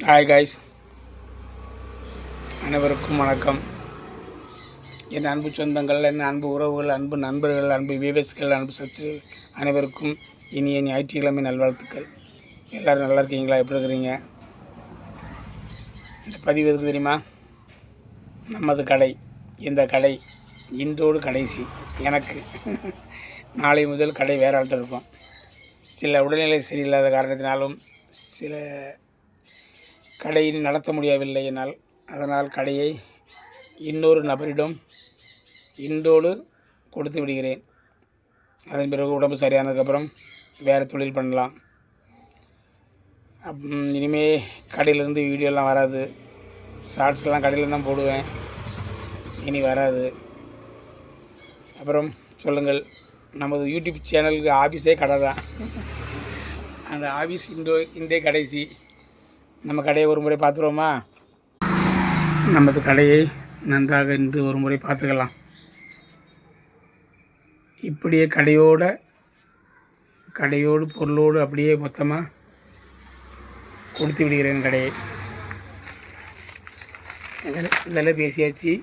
Hi guys, அனைவருக்கும் வணக்கம். என் அன்பு சொந்தங்கள், என் அன்பு உறவுகள், அன்பு நண்பர்கள், அன்பு வியூவர்ஸ்கள், அன்பு சச்சு அனைவருக்கும் இனிய ஞாயிற்றுக்கிழமை நல்வாழ்த்துக்கள். எல்லோரும் நல்லா இருக்கீங்களா? எப்படி இருக்கிறீங்க? இந்த பதிவு எதுக்கு தெரியுமா? நமது கடை, இந்த கடை இன்றோடு கடைசி எனக்கு. நாளை முதல் கடை வேற ஆள்கிட்ட இருக்கும். சில உடல்நிலை சரியில்லாத காரணத்தினாலும் சில கடையை நடத்த முடியவில்லை என்னால். அதனால் கடையை இன்னொரு நபரிடம் இன்றோடு கொடுத்து விடுகிறேன். அதன் பிறகு உடம்பு சரியானதுக்கப்புறம் வேறு தொழில் பண்ணலாம். இனிமே கடையிலேருந்து வீடியோலாம் வராது. ஷார்ட்ஸ்லாம் கடையில் தான் போடுவேன், இனி வராது. அப்புறம் சொல்லுங்கள், நமது யூடியூப் சேனலுக்கு ஆஃபீஸே கடை தான். அந்த ஆஃபீஸ் இன்றே கடைசி. நம்ம கடையை ஒரு முறை பார்த்துருவோமா? நமது கடையை நன்றாக இன்று ஒரு முறை பார்த்துக்கலாம். இப்படியே கடையோடு பொருளோடு அப்படியே மொத்தமாக கொடுத்து விடுகிறேன் கடையை. இதெல்லாம் பேசியாச்சு,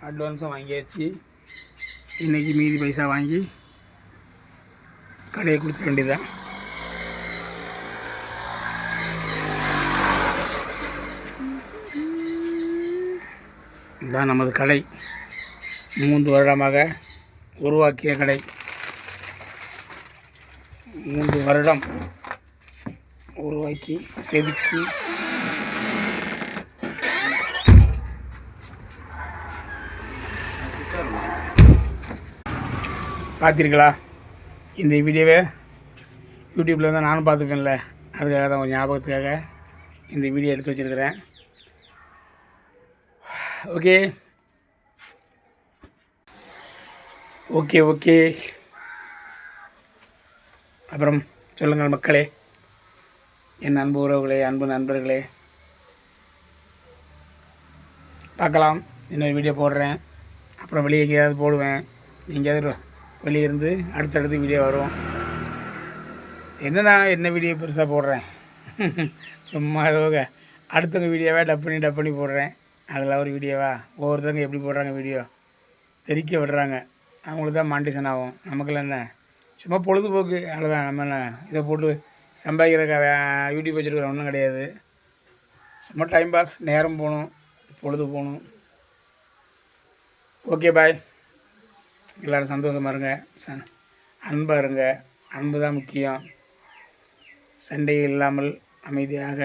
அட்வான்ஸும் வாங்கியாச்சு. இன்றைக்கி மீதி பைசா வாங்கி கடையை கொடுத்துட வேண்டியதுதான். இதுதான் நமது கடை. 3 வருடமாக உருவாக்கிய கடை. 3 வருடம் உருவாக்கி செதுக்கி பார்த்தீர்களா? இந்த வீடியோவை யூடியூப்பில் தான் நானும் பார்த்துப்பேன்ல, அதுக்காக தான் ஒரு ஞாபகத்துக்காக இந்த வீடியோ எடுத்து வச்சுருக்கிறேன். ஓகே. அப்புறம் சொல்லுங்கள் மக்களே, என் அன்பு உறவுகளே, அன்பு நண்பர்களே. பார்க்கலாம், இன்னொரு வீடியோ போடுறேன். அப்புறம் வெளியே எங்கேயாவது போடுவேன். எங்கேயாவது வெளியே இருந்து அடுத்தடுத்து வீடியோ வரும். என்ன வீடியோ பெருசாக போடுறேன்? சும்மா ஏதோ அடுத்தவங்க வீடியோவை டப் பண்ணி போடுறேன். அதில் ஒரு வீடியோவா? ஒவ்வொருத்தவங்க எப்படி போடுறாங்க வீடியோ, தெரிக்க விடுறாங்க. அவங்களுக்கு தான் மானிட்டேஷன் ஆகும். நமக்குலாம் என்ன, சும்மா பொழுதுபோக்கு, அவ்வளோதான். நம்ம என்ன இதை போட்டு சம்பாதிக்கிற யூடியூப் வச்சுருக்கிற ஒன்றும் கிடையாது. சும்மா டைம் பாஸ், நேரம் போகணும், பொழுது போகணும். Okay bye. எல்லோரும் சந்தோஷமாக இருங்க, அன்பாக இருங்க. அன்பு தான் முக்கியம். சண்டை இல்லாமல் அமைதியாக